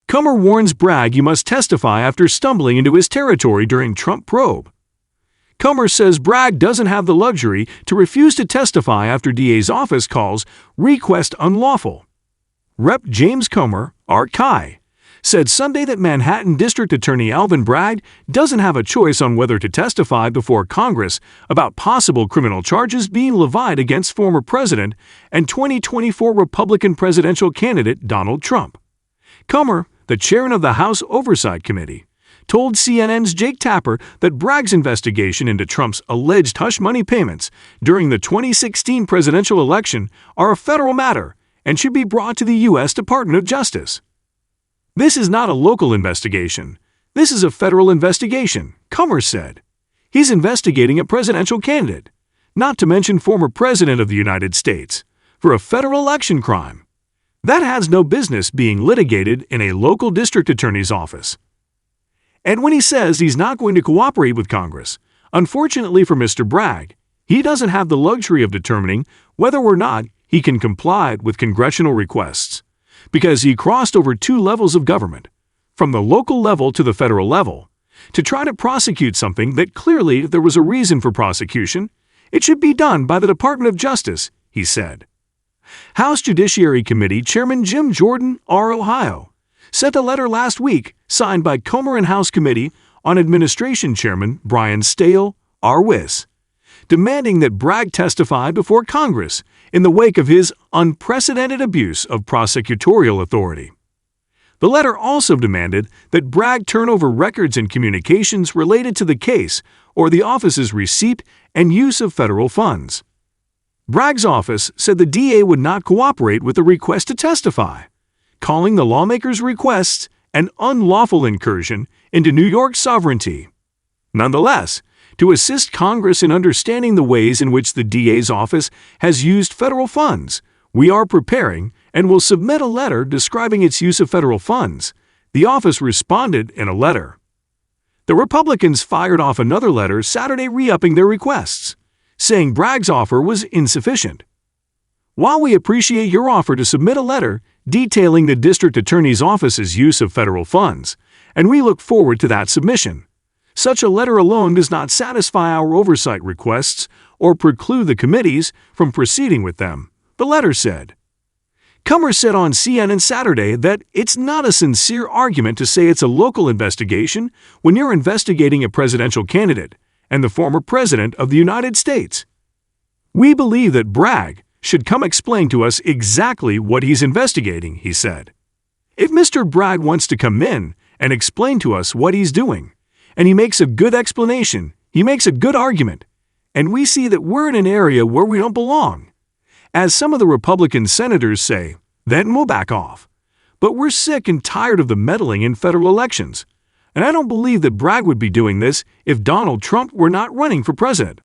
Comer warns Bragg he must testify after stumbling into his territory during Trump probe. Comer says Bragg doesn't have the luxury to refuse to testify after DA's office calls request unlawful. Rep. James Comer, Art Chi, said Sunday that Manhattan District Attorney Alvin Bragg doesn't have a choice on whether to testify before Congress about possible criminal charges being levied against former President and 2024 Republican presidential candidate Donald Trump. Comer, the chairman of the House Oversight Committee, told CNN's Jake Tapper that Bragg's investigation into Trump's alleged hush money payments during the 2016 presidential election are a federal matter and should be brought to the U.S. Department of Justice. "This is not a local investigation. This is a federal investigation," Comer said. "He's investigating a presidential candidate, not to mention former President of the United States, for a federal election crime. That has no business being litigated in a local district attorney's office." And when he says he's not going to cooperate with Congress, unfortunately for Mr. Bragg, he doesn't have the luxury of determining whether or not he can comply with congressional requests, because he crossed over two levels of government, from the local level to the federal level, to try to prosecute something that clearly, if there was a reason for prosecution, it should be done by the Department of Justice, he said. House Judiciary Committee Chairman Jim Jordan, R. Ohio, sent a letter last week signed by Comer and House Committee on Administration Chairman Brian Stahel, R. Wis, demanding that Bragg testify before Congress in the wake of his unprecedented abuse of prosecutorial authority. The letter also demanded that Bragg turn over records and communications related to the case or the office's receipt and use of federal funds. Bragg's office said the DA would not cooperate with the request to testify, calling the lawmakers' requests an unlawful incursion into New York's sovereignty. Nonetheless, to assist Congress in understanding the ways in which the DA's office has used federal funds, we are preparing and will submit a letter describing its use of federal funds, the office responded in a letter. The Republicans fired off another letter Saturday re-upping their requests, saying Bragg's offer was insufficient. "While we appreciate your offer to submit a letter detailing the district attorney's office's use of federal funds, and we look forward to that submission, such a letter alone does not satisfy our oversight requests or preclude the committees from proceeding with them," the letter said. Comer said on CNN Saturday that it's not a sincere argument to say it's a local investigation when you're investigating a presidential candidate and the former President of the United States. "We believe that Bragg should come explain to us exactly what he's investigating," he said. "If Mr. Bragg wants to come in and explain to us what he's doing, and he makes a good explanation, he makes a good argument, and we see that we're in an area where we don't belong, as some of the Republican senators say, then we'll back off. But we're sick and tired of the meddling in federal elections, and I don't believe that Bragg would be doing this if Donald Trump were not running for president."